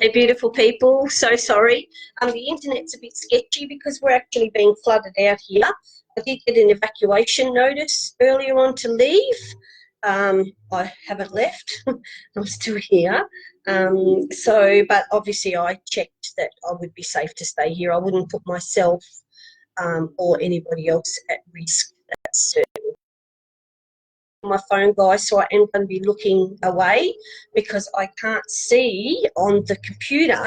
Hey, beautiful people, so sorry. The internet's a bit sketchy because we're actually being flooded out here. I did get an evacuation notice earlier on to leave. I haven't left. I'm still here. But obviously I checked that I would be safe to stay here. I wouldn't put myself or anybody else at risk. That's certain. My phone, guys, so I am going to be looking away because I can't see on the computer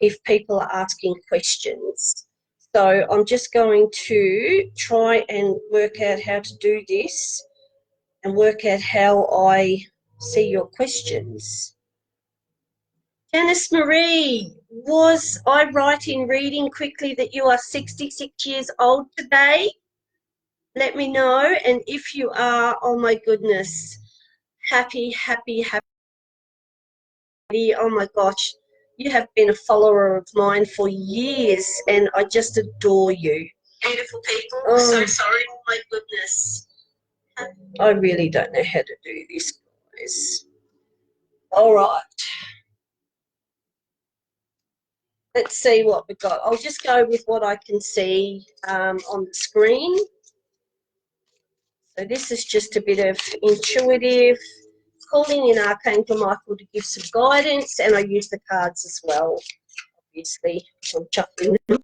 if people are asking questions. So I'm just going to try and work out how to do this and work out how I see your questions. Janice Marie, was I right in reading quickly that you are 66 years old today? Let me know, and if you are, oh my goodness, happy. Oh my gosh, you have been a follower of mine for years and I just adore you. Beautiful people, so sorry, oh my goodness. I really don't know how to do this, guys. All right. Let's see what we've got. I'll just go with what I can see on the screen. So this is just a bit of intuitive, calling in Archangel Micheal to give some guidance, and I use the cards as well, obviously. I'm chuckling them.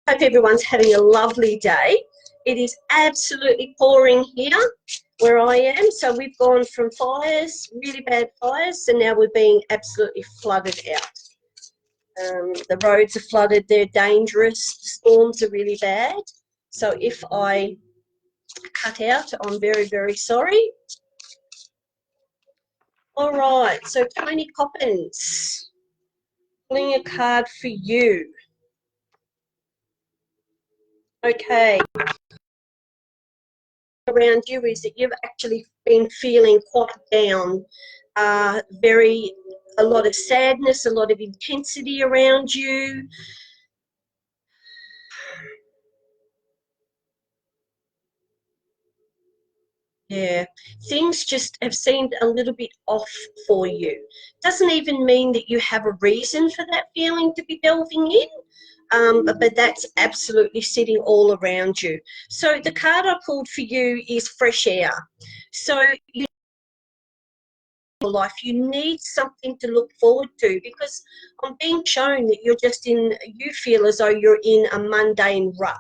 Hope everyone's having a lovely day. It is absolutely pouring here where I am. So we've gone from fires, really bad fires, so now we're being absolutely flooded out. The roads are flooded, they're dangerous, the storms are really bad. So if I cut out, I'm very, very sorry. All right, so Tony Coppins, pulling a card for you. Okay. Around you is that you've actually been feeling quite down, a lot of sadness, a lot of intensity around you. Yeah, things just have seemed a little bit off for you. Doesn't even mean that you have a reason for that feeling to be delving in, but that's absolutely sitting all around you. So the card I pulled for you is fresh air. So life, you need something to look forward to, because I'm being shown that you feel as though you're in a mundane rut.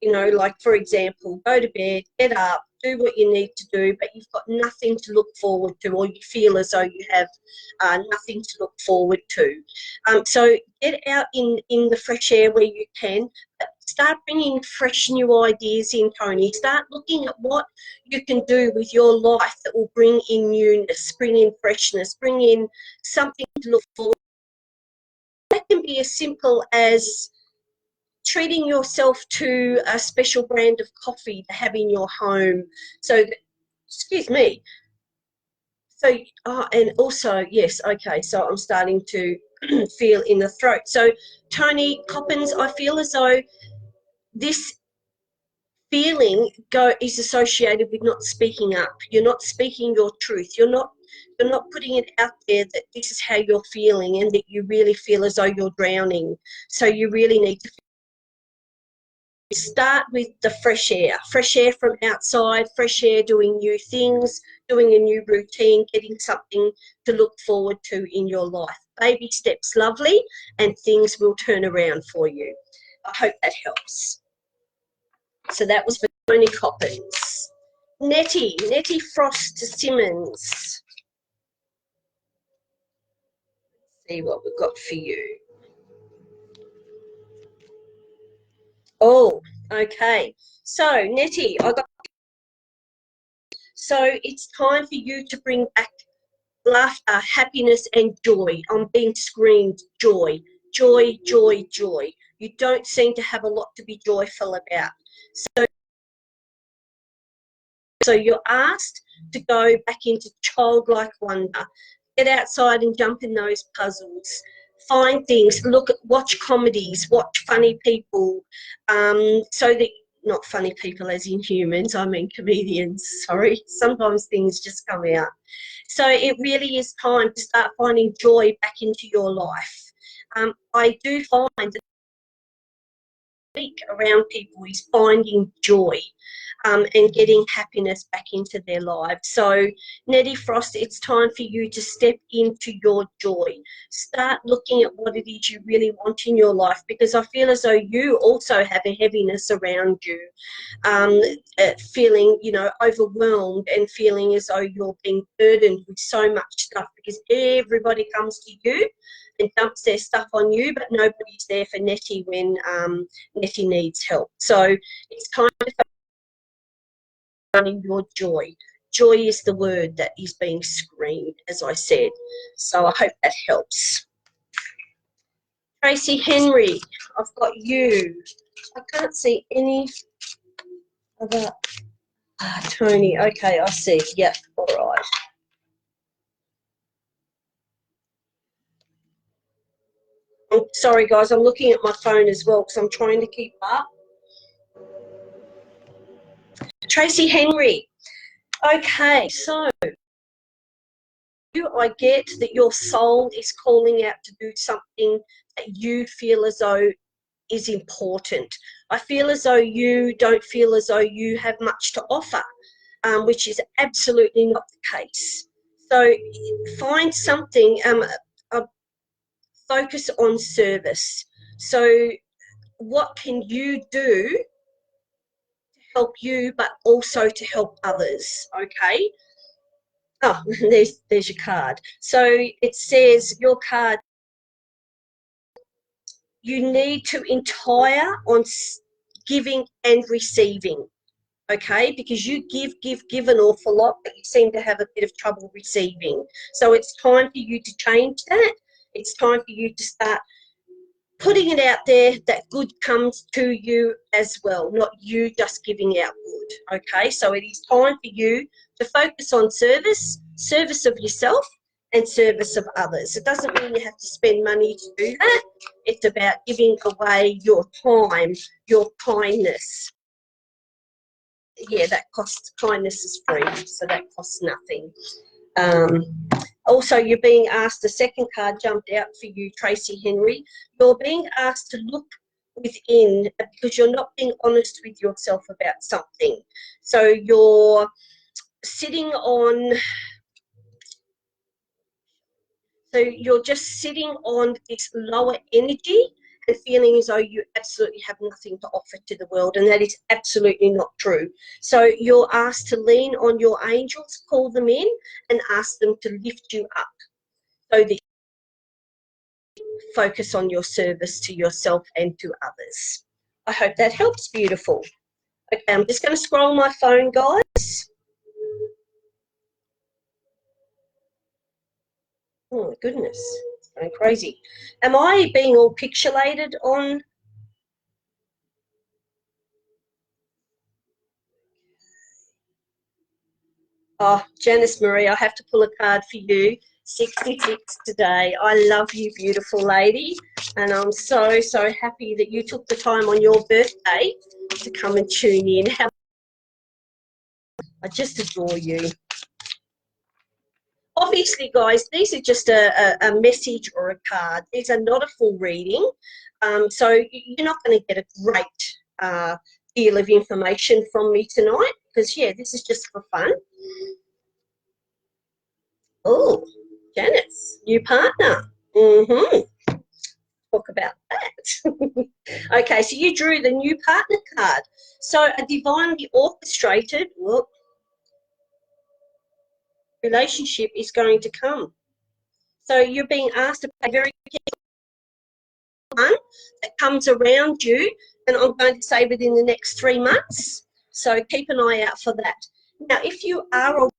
You know, like, for example, go to bed, get up, do what you need to do, but you've got nothing to look forward to, or you feel as though you have nothing to look forward to. So get out in the fresh air where you can. Start bringing fresh new ideas in, Tony. Start looking at what you can do with your life that will bring in newness, bring in freshness, bring in something to look forward to. That can be as simple as treating yourself to a special brand of coffee to have in your home. So, excuse me. So, and also, yes, okay, so I'm starting to feel in the throat. So, Tony Coppins, I feel as though this feeling is associated with not speaking up. You're not speaking your truth. You're not putting it out there that this is how you're feeling and that you really feel as though you're drowning. So you really need to start with the fresh air from outside, fresh air, doing new things, doing a new routine, getting something to look forward to in your life. Baby steps, lovely, and things will turn around for you. I hope that helps. So that was for Tony Coppins. Nettie Frost Simmons. Let's see what we've got for you. Oh, okay. So, Nettie, so it's time for you to bring back laughter, happiness, and joy. I'm being screamed joy, joy, joy, joy. You don't seem to have a lot to be joyful about. So you're asked to go back into childlike wonder. Get outside and jump in those puzzles. Find things, watch comedies, watch funny people, so that, not funny people as in humans, I mean comedians, sorry. Sometimes things just come out. So it really is time to start finding joy back into your life. I do find that around people is finding joy and getting happiness back into their lives. So Nettie Frost, it's time for you to step into your joy. Start looking at what it is you really want in your life, because I feel as though you also have a heaviness around you, feeling, you know, overwhelmed and feeling as though you're being burdened with so much stuff, because everybody comes to you and dumps their stuff on you, but nobody's there for Nettie when Nettie needs help. So it's time to finding your joy. Joy is the word that is being screamed, as I said. So I hope that helps. Tracy Henry, I've got you. I can't see any other. Tony, okay, I see. Yep, all right. I'm sorry, guys, I'm looking at my phone as well because I'm trying to keep up. Tracy Henry, okay, so I get that your soul is calling out to do something that you feel as though is important. I feel as though you don't feel as though you have much to offer, which is absolutely not the case. So find something, focus on service. So what can you do to help you, but also to help others, okay? Oh, there's your card. So it says your card, you need to entire on giving and receiving, okay? Because you give an awful lot, but you seem to have a bit of trouble receiving. So it's time for you to change that. It's time for you to start putting it out there that good comes to you as well, not you just giving out good, okay? So it is time for you to focus on service of yourself and service of others. It doesn't mean you have to spend money to do that. It's about giving away your time, your kindness. Yeah, that costs, kindness is free, so that costs nothing. Also, you're being asked, the second card jumped out for you, Tracy Henry. You're being asked to look within because you're not being honest with yourself about something. So you're sitting on, so you're just sitting on this lower energy and feeling as though you absolutely have nothing to offer to the world, and that is absolutely not true. So you're asked to lean on your angels, call them in and ask them to lift you up so that you focus on your service to yourself and to others. I hope that helps, beautiful. Okay, I'm just going to scroll my phone, guys. Oh, my goodness, it's going crazy. Am I being all pixelated on? Oh, Janice Marie, I have to pull a card for you. 66 today. I love you, beautiful lady. And I'm so, so happy that you took the time on your birthday to come and tune in. I just adore you. Obviously, guys, these are just a message or a card. These are not a full reading. So you're not going to get a great deal of information from me tonight because, yeah, this is just for fun. Oh, Janet's new partner. Talk about that. Okay, so you drew the new partner card. So a divinely orchestrated relationship is going to come. So you're being asked to pay very careful one that comes around you, and I'm going to say within the next 3 months. So keep an eye out for that. Now, if you are, I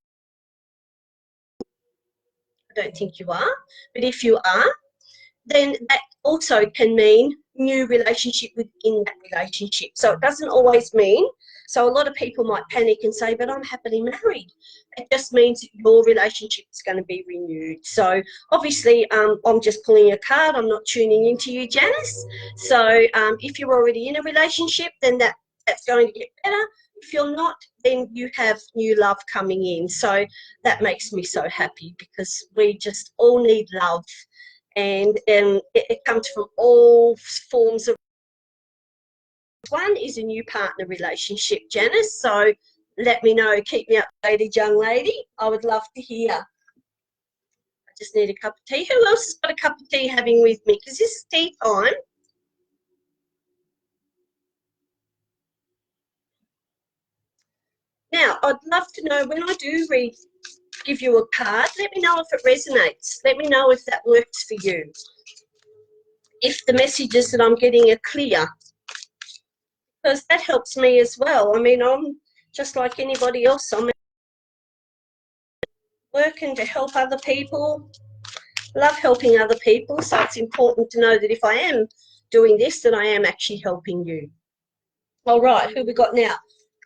don't think you are, but if you are, then that also can mean new relationship within that relationship. So it doesn't always mean, so a lot of people might panic and say, but I'm happily married. It just means that your relationship is going to be renewed. So obviously I'm just pulling a card. I'm not tuning into you, Janice. So if you're already in a relationship, then that's going to get better. If you're not, then you have new love coming in. So that makes me so happy, because we just all need love, and it comes from all forms of. One is a new partner relationship, Janice. So let me know. Keep me updated, young lady. I would love to hear. I just need a cup of tea. Who else has got a cup of tea having with me? Because this is tea time. Now, I'd love to know, when I do give you a card, let me know if it resonates. Let me know if that works for you. If the messages that I'm getting are clear, because that helps me as well. I mean, I'm just like anybody else. I'm working to help other people, love helping other people. So it's important to know that if I am doing this, that I am actually helping you. All right, who we got now?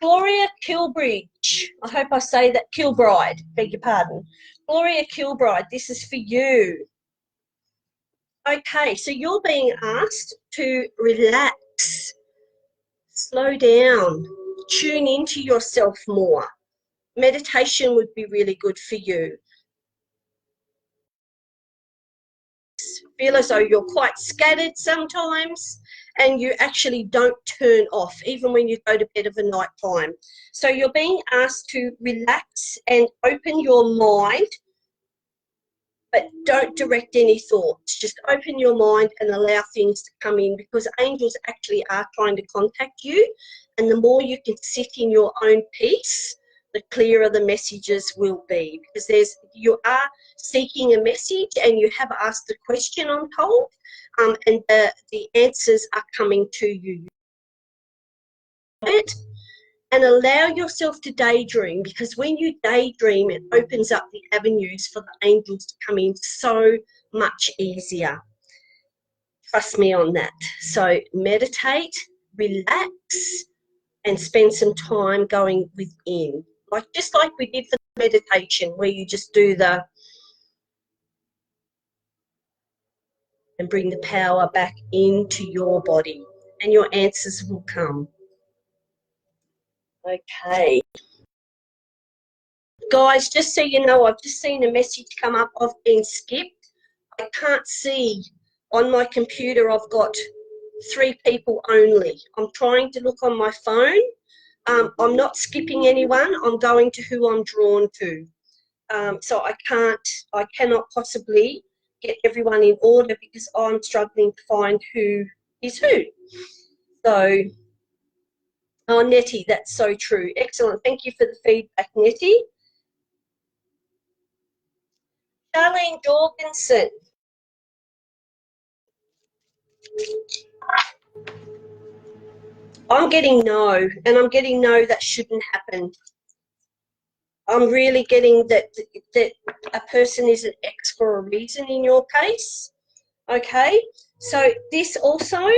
Gloria Kilbridge. I hope I say that. Kilbride, beg your pardon. Gloria Kilbride, this is for you. Okay, so you're being asked to relax, slow down, tune into yourself more. Meditation would be really good for you. Feel as though you're quite scattered sometimes, and you actually don't turn off even when you go to bed of a night time. So you're being asked to relax and open your mind, but don't direct any thoughts. Just open your mind and allow things to come in, because angels actually are trying to contact you, and the more you can sit in your own peace, the clearer the messages will be, because you are seeking a message and you have asked a question, I'm told, and the answers are coming to you. And allow yourself to daydream, because when you daydream, it opens up the avenues for the angels to come in so much easier. Trust me on that. So meditate, relax, and spend some time going within. Just like we did for the meditation, where you just do and bring the power back into your body, and your answers will come. Okay. Guys, just so you know, I've just seen a message come up. I've been skipped. I can't see on my computer. I've got 3 people only. I'm trying to look on my phone. I'm not skipping anyone. I'm going to who I'm drawn to. So I cannot possibly get everyone in order, because I'm struggling to find who is who. So, oh, Nettie, that's so true. Excellent. Thank you for the feedback, Nettie. Charlene Jorgensen. I'm getting no, and I'm getting no, that shouldn't happen. I'm really getting that a person is an X for a reason in your case. Okay, so this also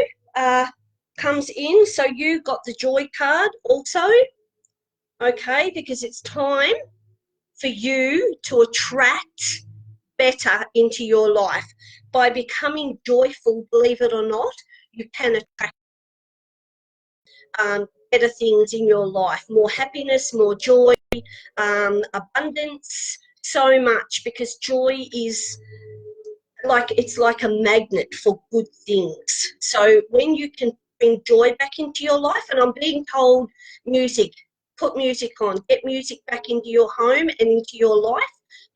comes in. So you got the joy card also. Okay, because it's time for you to attract better into your life. By becoming joyful, believe it or not, you can attract better things in your life, more happiness, more joy, abundance, so much, because joy is it's like a magnet for good things. So when you can bring joy back into your life, and I'm being told music, put music on, get music back into your home and into your life,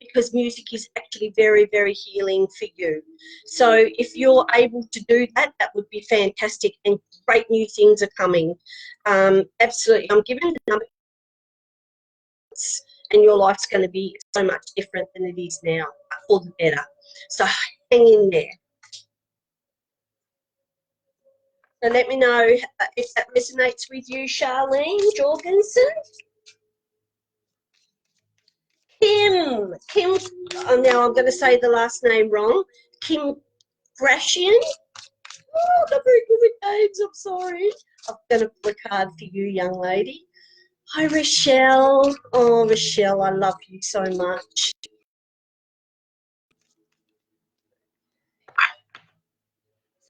because music is actually very, very healing for you. So if you're able to do that, that would be fantastic, and great new things are coming. Absolutely. I'm giving the number, and your life's going to be so much different than it is now, for the better. So hang in there. So let me know if that resonates with you, Charlene Jorgensen. Kim, oh, now I'm going to say the last name wrong. Kim Gratian. Oh, I'm not very good with names, I'm sorry. I'm going to pull a card for you, young lady. Hi, Rochelle. Oh, Rochelle, I love you so much.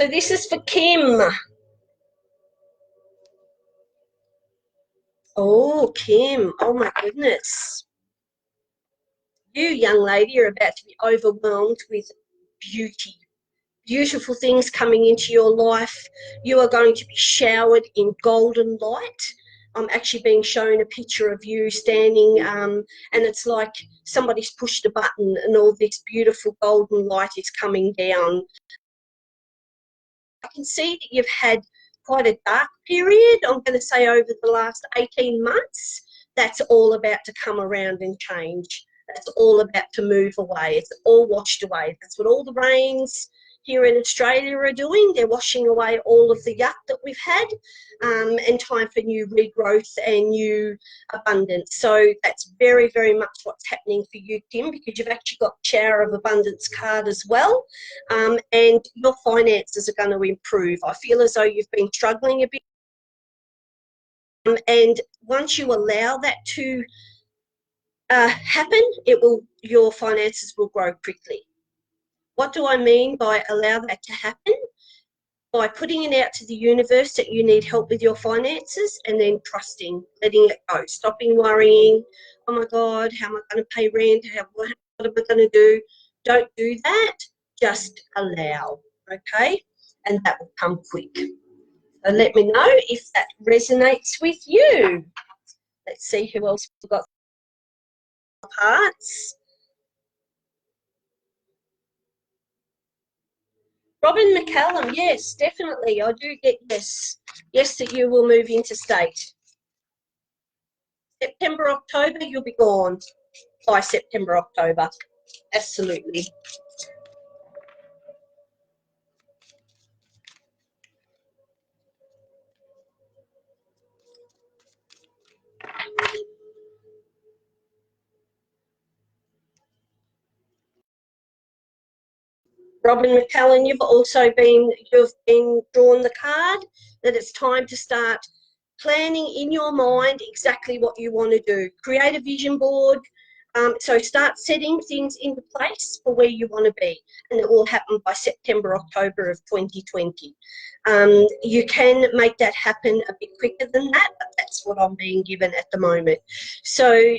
So this is for Kim. Oh, Kim, oh my goodness. You, young lady, are about to be overwhelmed with beauty. Beautiful things coming into your life. You are going to be showered in golden light. I'm actually being shown a picture of you standing, and it's like somebody's pushed a button and all this beautiful golden light is coming down. I can see that you've had quite a dark period, I'm going to say over the last 18 months. That's all about to come around and change. That's all about to move away. It's all washed away. That's what all the rains here in Australia are doing. They're washing away all of the yuck that we've had, and time for new regrowth and new abundance. So that's very, very much what's happening for you, Kim, because you've actually got the Shower of Abundance card as well, and your finances are going to improve. I feel as though you've been struggling a bit, and once you allow that to happen, your finances will grow quickly. What do I mean by allow that to happen? By putting it out to the universe that you need help with your finances, and then trusting, letting it go, stopping worrying. Oh my God, how am I going to pay rent? What am I going to do? Don't do that. Just allow, okay? And that will come quick. So let me know if that resonates with you. Let's see who else we've got. Parts. Robin McCallum, yes, definitely. I do get yes. Yes, that you will move interstate. September, October, you'll be gone by September, October. Absolutely. Robin McCallum, you've been drawn the card that it's time to start planning in your mind exactly what you want to do. Create a vision board. So start setting things into place for where you want to be, and it will happen by September, October of 2020. You can make that happen a bit quicker than that, but that's what I'm being given at the moment. So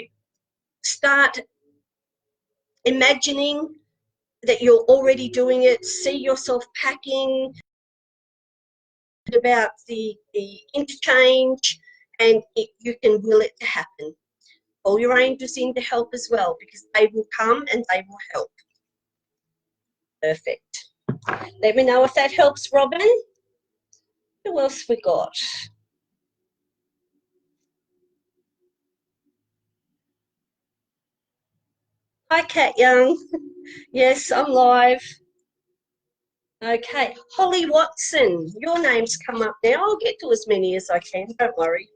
start imagining that you're already doing it. See yourself packing, about the interchange, and you can will it to happen. All your angels in to help as well, because they will come and they will help. Perfect. Let me know if that helps, Robin. Who else we got? Hi, Kat Young. Yes, I'm live. Okay, Holly Watson, your name's come up now. I'll get to as many as I can, don't worry.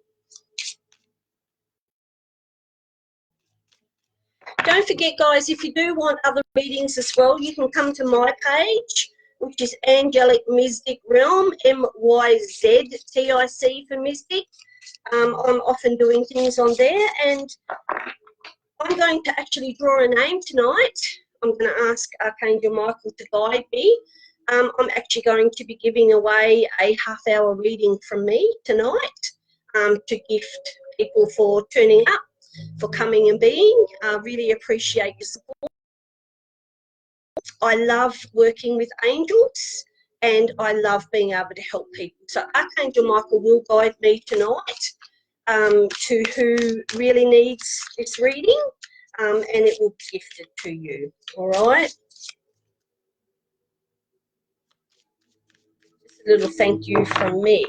Don't forget, guys, if you do want other readings as well, you can come to my page, which is Angelic Mystic Realm, MYZTIC for Mystic. I'm often doing things on there, and I'm going to actually draw a name tonight. I'm going to ask Archangel Micheal to guide me. I'm actually going to be giving away a half-hour reading from me tonight to gift people for turning up, for coming and being. I really appreciate your support. I love working with angels, and I love being able to help people. So Archangel Micheal will guide me tonight to who really needs this reading, and it will be gifted to you. All right. Just a little thank you from me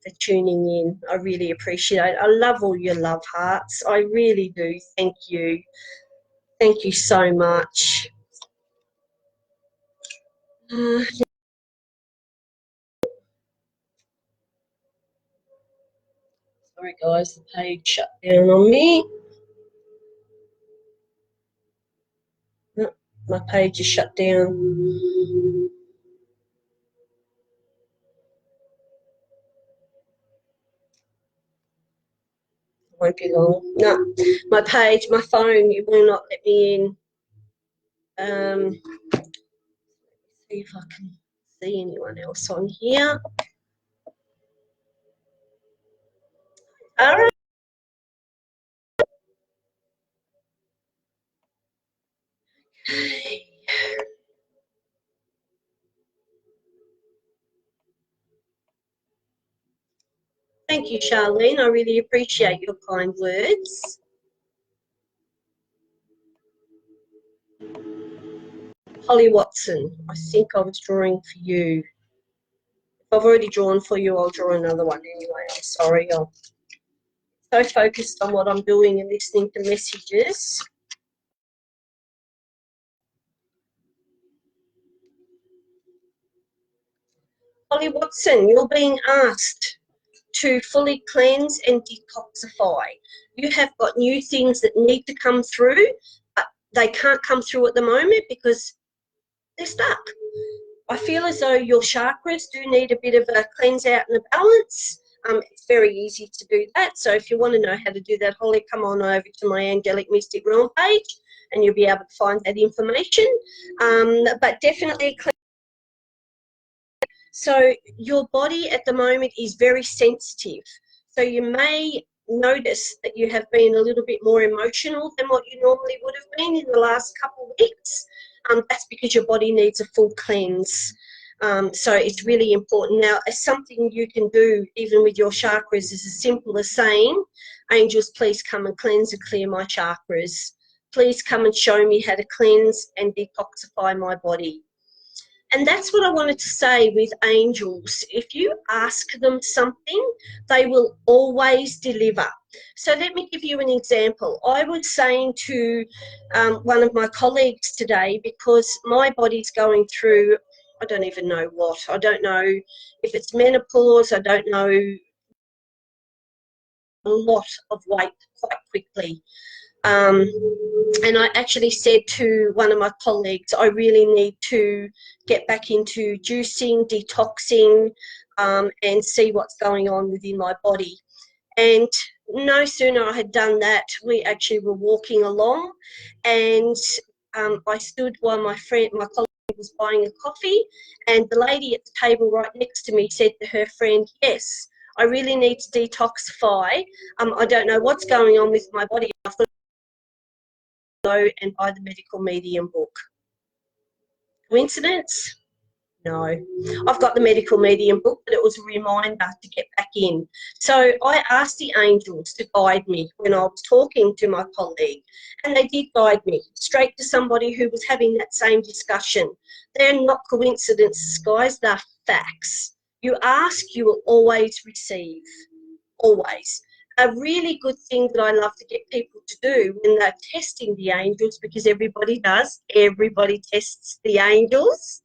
for tuning in. I really appreciate it. I love all your love hearts. I really do. Thank you. Thank you so much. Sorry guys, the page shut down on me. No, my page is shut down. Won't be long. No, my page, my phone, it will not let me in. See if I can see anyone else on here. All right. Thank you, Charlene. I really appreciate your kind words. Holly Watson, I think I was drawing for you. If I've already drawn for you, I'll draw another one anyway. I'm sorry. I'm so focused on what I'm doing and listening to messages. Holly Watson, you're being asked to fully cleanse and detoxify. You have got new things that need to come through, but they can't come through at the moment because they're stuck. I feel as though your chakras do need a bit of a cleanse out and a balance. It's very easy to do that. So if you want to know how to do that, Holly, come on over to my Angelic Mystic Realm page and you'll be able to find that information. But definitely so your body at the moment is very sensitive. So you may notice that you have been a little bit more emotional than what you normally would have been in the last couple of weeks. That's because your body needs a full cleanse. So it's really important. Now, something you can do even with your chakras is as simple as saying, angels, please come and cleanse and clear my chakras. Please come and show me how to cleanse and detoxify my body. And that's what I wanted to say with angels. If you ask them something, they will always deliver. So let me give you an example. I was saying to one of my colleagues today, because my body's going through, I don't even know what. I don't know if it's menopause. I don't know, a lot of weight quite quickly. And I actually said to one of my colleagues, I really need to get back into juicing, detoxing, and see what's going on within my body. And no sooner I had done that, we actually were walking along, and I stood while my colleague was buying a coffee, and the lady at the table right next to me said to her friend, yes, I really need to detoxify. I don't know what's going on with my body. I've got go and buy the medical medium book. Coincidence? No. I've got the medical medium book, but it was a reminder to get back in. So I asked the angels to guide me when I was talking to my colleague, and they did guide me straight to somebody who was having that same discussion. They're not coincidences, guys, they're facts. You ask, you will always receive. Always. A really good thing that I love to get people to do when they're testing the angels, because everybody does, everybody tests the angels,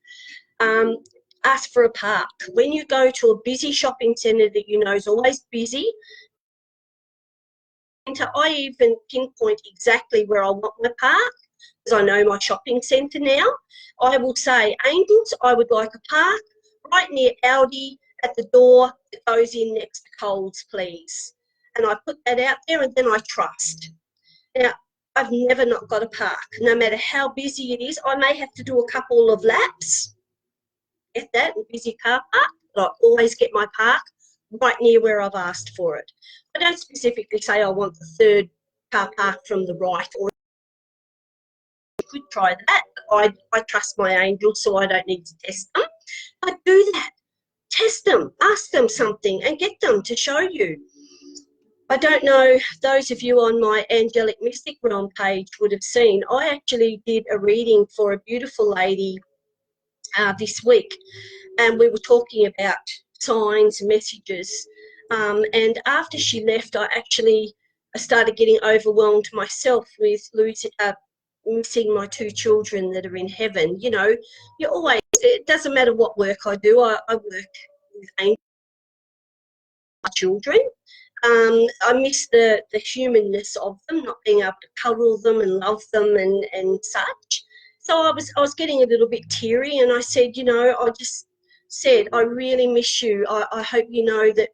ask for a park. When you go to a busy shopping centre that you know is always busy, I even pinpoint exactly where I want my park, because I know my shopping centre now. I will say, angels, I would like a park right near Aldi at the door that goes in next to Coles, please. And I put that out there, and then I trust. Now, I've never not got a park. No matter how busy it is, I may have to do a couple of laps, get that, a busy car park, but I always get my park right near where I've asked for it. I don't specifically say I want the third car park from the right, or I could try that. I trust my angels, so I don't need to test them. But do that. Test them, ask them something, and get them to show you. I don't know, those of you on my Angelic Mystic Realm page would have seen, I actually did a reading for a beautiful lady this week, and we were talking about signs, messages, and after she left, I started getting overwhelmed myself with missing my two children that are in heaven. You know, it doesn't matter what work I do, I work with angels, children. I miss the humanness of them, not being able to cuddle them and love them and such. So I was getting a little bit teary, and I said, you know, I just said, I really miss you. I hope you know that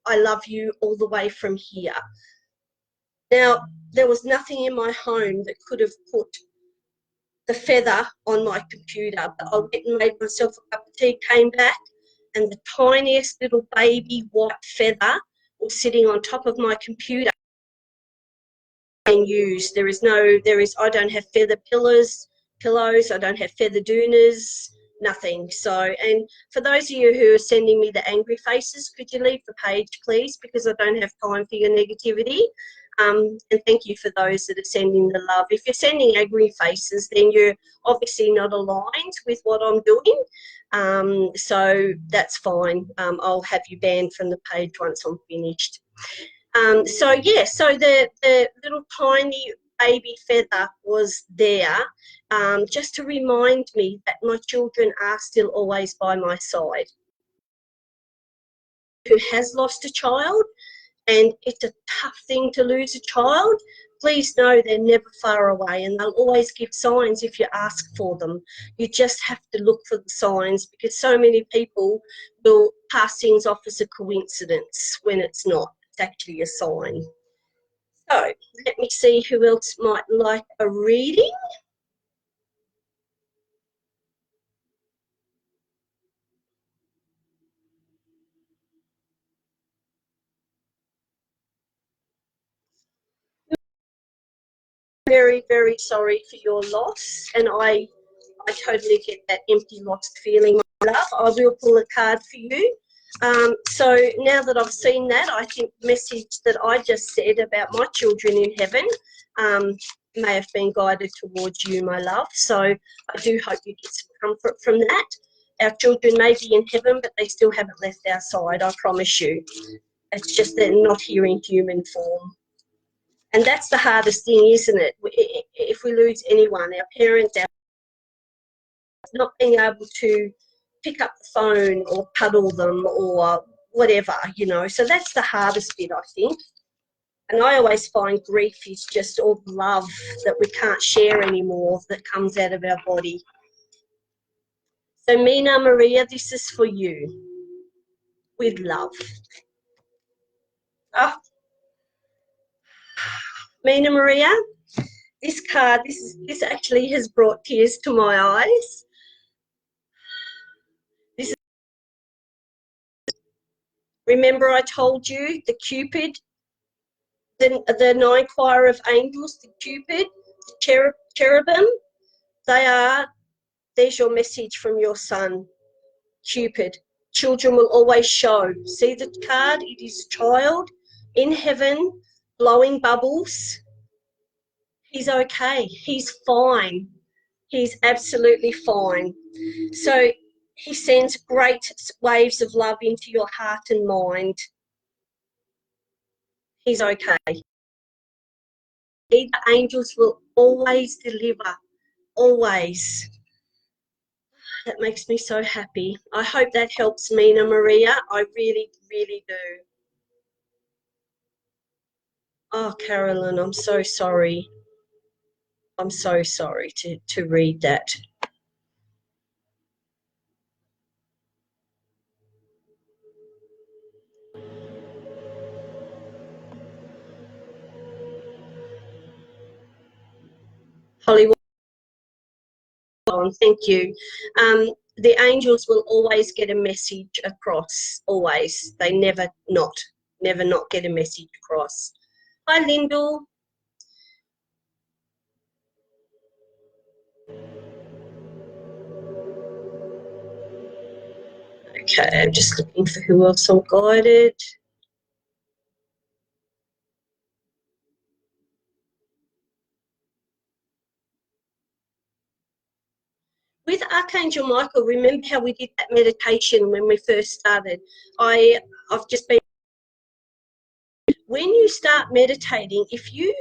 I love you all the way from here. Now, there was nothing in my home that could have put the feather on my computer, but I went and made myself a cup of tea, came back, and the tiniest little baby white feather was sitting on top of my computer and used. I don't have feather pillows, I don't have feather doonas, nothing. So, and for those of you who are sending me the angry faces, could you leave the page, please, because I don't have time for your negativity. And thank you for those that are sending the love. If you're sending angry faces, then you're obviously not aligned with what I'm doing. So that's fine. I'll have you banned from the page once I'm finished. So yeah, so the little tiny baby feather was there, just to remind me that my children are still always by my side. Who has lost a child, and it's a tough thing to lose a child, please know they're never far away, and they'll always give signs if you ask for them. You just have to look for the signs, because so many people will pass things off as a coincidence when it's not. It's actually a sign. So let me see who else might like a reading. Very, very sorry for your loss, and I totally get that empty, lost feeling, my love. I will pull a card for you. So now that I've seen that, I think the message that I just said about my children in heaven may have been guided towards you, my love. So I do hope you get some comfort from that. Our children may be in heaven, but they still haven't left our side, I promise you. It's just they're not here in human form. And that's the hardest thing, isn't it? If we lose anyone, our parents, our not being able to pick up the phone or cuddle them or whatever, you know. So that's the hardest bit, I think. And I always find grief is just all the love that we can't share anymore that comes out of our body. So Mina Maria, this is for you, with love. Oh, Mina Maria, this card, this actually has brought tears to my eyes. This is, remember I told you the Cupid, the 9 choir of angels, the Cupid, the cherubim, there's your message from your son, Cupid. Children will always show. See the card? It is a child in heaven blowing bubbles. He's okay. He's fine. He's absolutely fine. So he sends great waves of love into your heart and mind. He's okay. The angels will always deliver, always. That makes me so happy. I hope that helps, Mina Maria. I really, really do. Oh, Carolyn, I'm so sorry. I'm so sorry to read that. Hollywood, thank you. The angels will always get a message across, always. They never not get a message across. Hi, Lyndall. Okay, I'm just looking for who else I'm guided. With Archangel Micheal, remember how we did that meditation when we first started? I've just been, when you start meditating, if you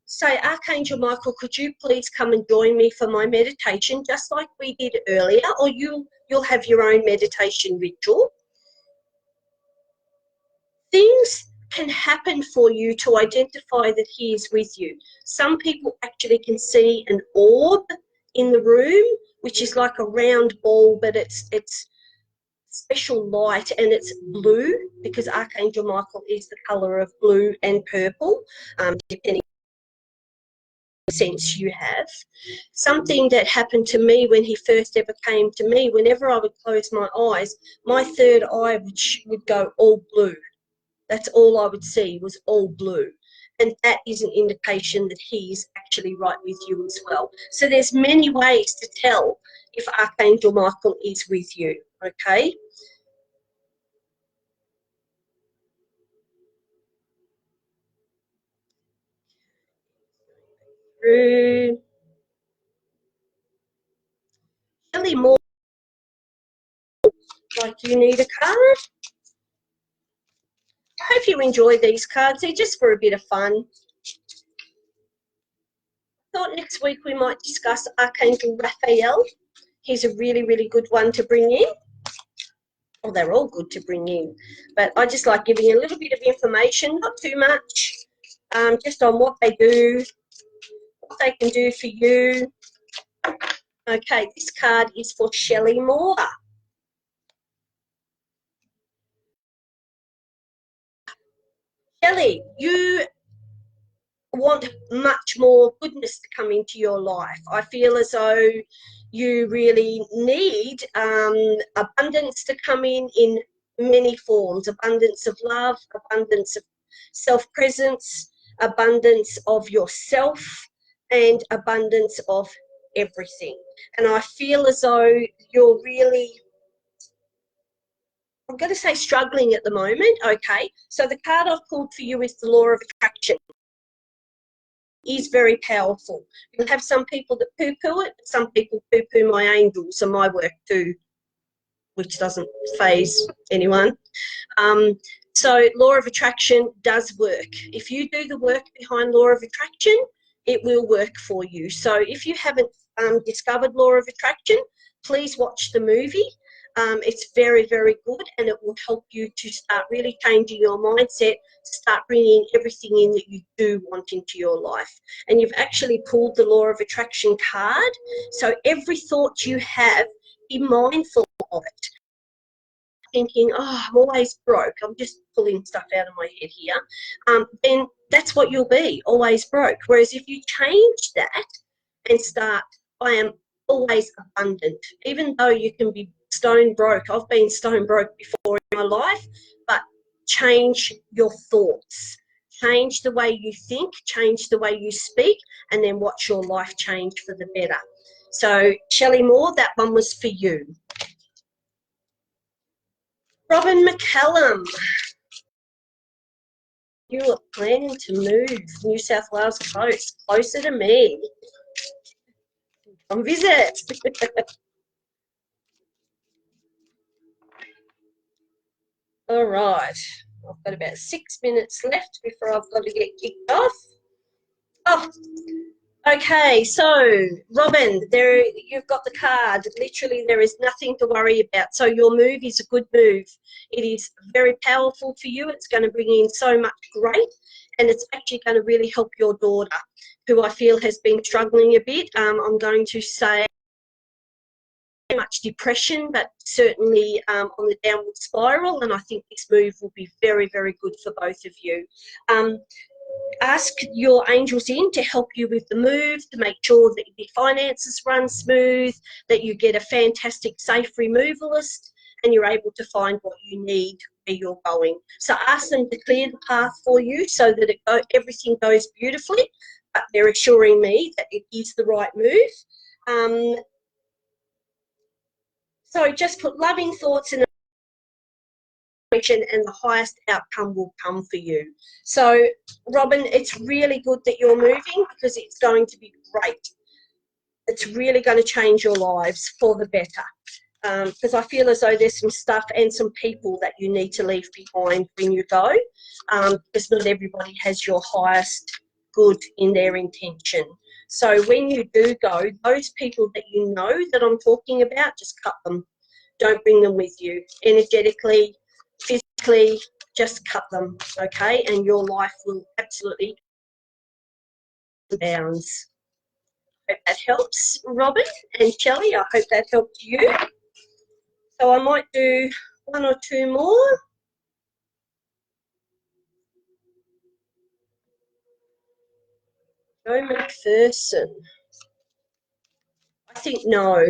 say, Archangel Micheal, could you please come and join me for my meditation, just like we did earlier, or you'll have your own meditation ritual. Things can happen for you to identify that he is with you. Some people actually can see an orb in the room, which is like a round ball, but it's special light, and it's blue, because Archangel Micheal is the colour of blue and purple, depending sense you have. Something that happened to me when he first ever came to me, whenever I would close my eyes, my third eye would go all blue. That's all I would see, was all blue. And that is an indication that he's actually right with you as well. So there's many ways to tell if Archangel Michael is with you, okay? Through Shelley Moore, like you need a card. I hope you enjoy these cards. They're just for a bit of fun. I thought next week we might discuss Archangel Raphael. He's a really, really good one to bring in. Well, they're all good to bring in. But I just like giving you a little bit of information, not too much, just on what they do, what they can do for you. Okay, this card is for Shelley Moore. Shelley, you want much more goodness to come into your life. I feel as though you really need abundance to come in many forms, abundance of love, abundance of self-presence, abundance of yourself, and abundance of everything. And I feel as though you're really, I'm going to say, struggling at the moment. Okay, so the card I've pulled for you is the Law of Attraction. Is very powerful. You'll have some people that poo-poo it, but some people poo-poo my angels and my work too, which doesn't faze anyone. So Law of Attraction does work. If you do the work behind Law of Attraction, it will work for you. So if you haven't discovered Law of Attraction, please watch the movie. It's very, very good, and it will help you to start really changing your mindset, start bringing everything in that you do want into your life. And you've actually pulled the Law of Attraction card, so every thought you have, be mindful of it. Thinking, oh, I'm always broke, I'm just pulling stuff out of my head here, then that's what you'll be, always broke. Whereas if you change that and start, I am always abundant, even though you can be stone broke. I've been stone broke before in my life, but change your thoughts, change the way you think, change the way you speak, and then watch your life change for the better. So Shelley Moore, that one was for you. Robin McCallum, you are planning to move New South Wales coast closer to me. Come visit. All right, I've got about 6 minutes left before I've got to get kicked off. Oh, okay, so Robin, there you've got the card. Literally, there is nothing to worry about. So your move is a good move. It is very powerful for you. It's going to bring in so much great, and it's actually going to really help your daughter, who I feel has been struggling a bit. I'm going to say much depression, but certainly on the downward spiral, and I think this move will be very, very good for both of you. Ask your angels in to help you with the move, to make sure that your finances run smooth, that you get a fantastic safe removalist, and you're able to find what you need where you're going. So ask them to clear the path for you so that everything goes beautifully, but they're assuring me that it is the right move. So just put loving thoughts in and the highest outcome will come for you. So Robin, it's really good that you're moving because it's going to be great. It's really going to change your lives for the better, because I feel as though there's some stuff and some people that you need to leave behind when you go, because not everybody has your highest good in their intention. So when you do go, those people that you know that I'm talking about, just cut them. Don't bring them with you. Energetically, physically, just cut them, okay? And your life will absolutely bounds. Hope that helps, Robin and Shelley. I hope that helped you. So I might do one or two more. Joe McPherson. I think no.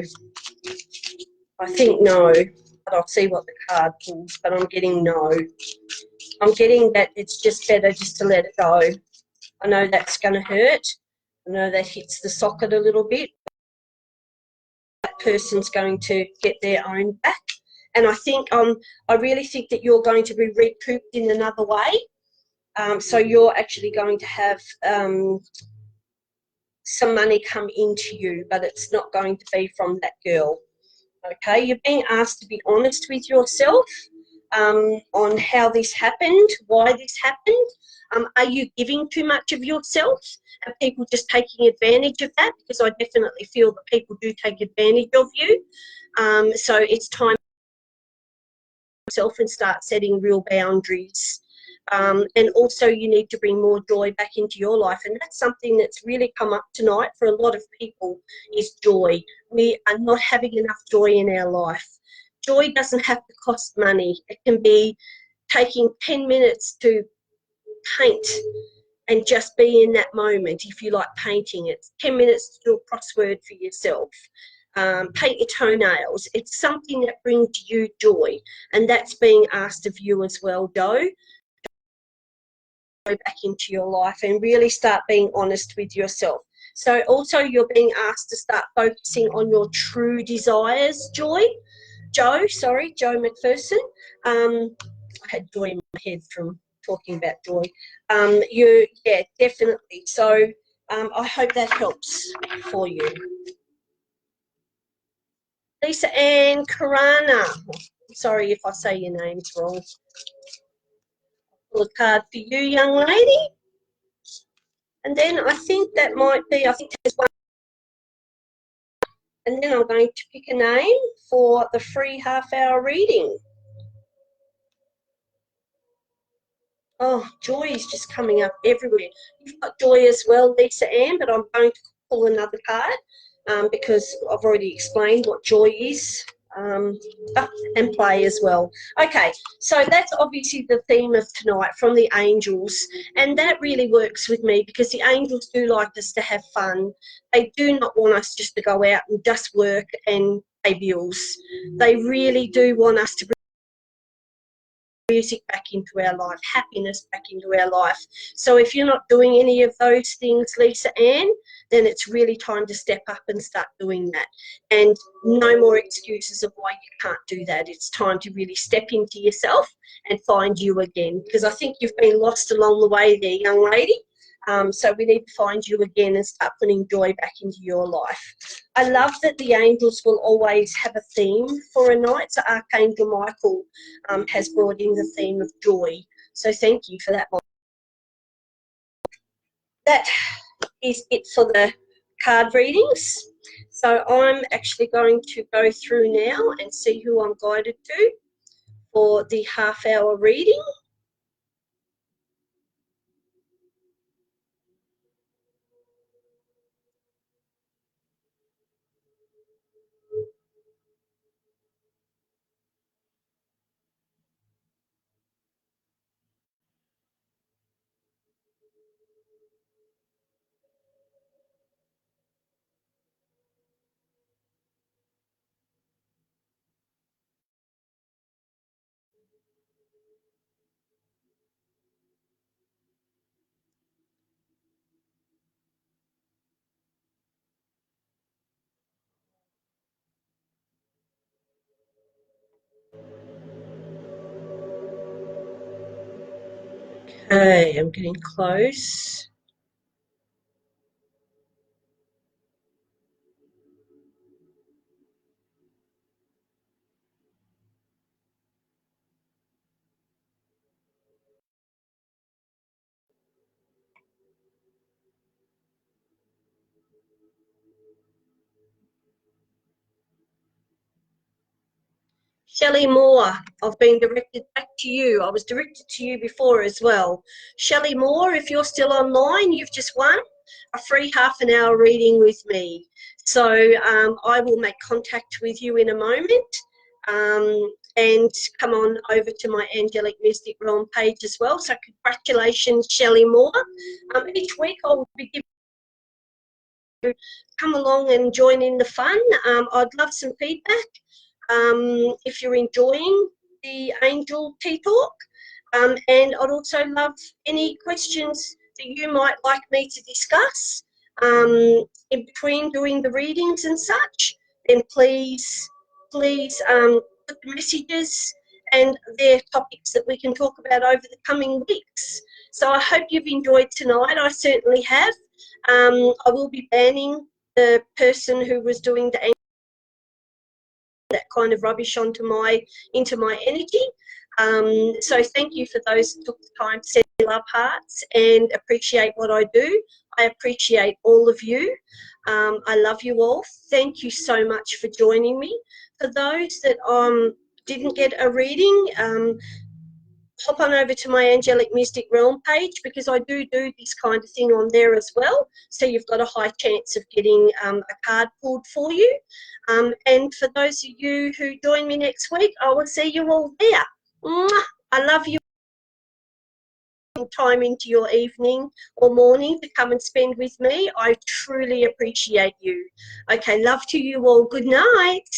I think no. But I'll see what the card pulls, but I'm getting no. I'm getting that it's just better just to let it go. I know that's going to hurt. I know that hits the socket a little bit. that person's going to get their own back. And I think I really think that you're going to be recouped in another way. So you're actually going to have some money come into you, but it's not going to be from that girl. Okay, you're being asked to be honest with yourself on how this happened, why this happened. Are you giving too much of yourself? Are people just taking advantage of that? Because I definitely feel that people do take advantage of you. So it's time yourself and start setting real boundaries. And also you need to bring more joy back into your life, and that's something that's really come up tonight for a lot of people, is joy. We are not having enough joy in our life. Joy doesn't have to cost money. It can be taking 10 minutes to paint and just be in that moment. If you like painting, it's 10 minutes to do a crossword for yourself. Paint your toenails. It's something that brings you joy, and that's being asked of you as well, Doe. Go back into your life and really start being honest with yourself. So also you're being asked to start focusing on your true desires, Joe McPherson. I had joy in my head from talking about joy. Yeah, definitely. So I hope that helps for you. Lisa Ann Karana. Sorry if I say your name's wrong. Pull a card for you, young lady. And then I think that might be, I think there's one. And then I'm going to pick a name for the free half-hour reading. Oh, joy is just coming up everywhere. You've got joy as well, Lisa Ann, but I'm going to pull another card because I've already explained what joy is. And play as well. Okay, so that's obviously the theme of tonight from the angels, and that really works with me because the angels do like us to have fun. They do not want us just to go out and just work and pay bills. They really do want us to bring music back into our life, happiness back into our life. So if you're not doing any of those things, Lisa Ann, then it's really time to step up and start doing that. And no more excuses of why you can't do that. It's time to really step into yourself and find you again, because I think you've been lost along the way there, young lady. So we need to find you again and start putting joy back into your life. I love that the angels will always have a theme for a night. So Archangel Micheal has brought in the theme of joy. So thank you for that one. That is it for the card readings. So I'm actually going to go through now and see who I'm guided to for the half-hour reading. Okay, I'm getting close. Shelley Moore, I've been directed back to you. I was directed to you before as well. Shelley Moore, if you're still online, you've just won a free half-an-hour reading with me. So I will make contact with you in a moment and come on over to my Angelic Mystic Realm page as well. So congratulations, Shelley Moore. Each week I will be giving you, come along and join in the fun. I'd love some feedback. If you're enjoying the Angel Tea Talk. And I'd also love any questions that you might like me to discuss in between doing the readings and such. then please put the messages and their topics that we can talk about over the coming weeks. So I hope you've enjoyed tonight. I certainly have. I will be banning the person who was doing that kind of rubbish into my energy. So thank you for those who took the time to send love hearts and appreciate what I do. I appreciate all of you. I love you all. Thank you so much for joining me. For those that didn't get a reading, hop on over to my Angelic Mystic Realm page, because I do this kind of thing on there as well. So you've got a high chance of getting a card pulled for you. And for those of you who join me next week, I will see you all there. Mwah! I love you. Time into your evening or morning to come and spend with me. I truly appreciate you. Okay, love to you all. Good night.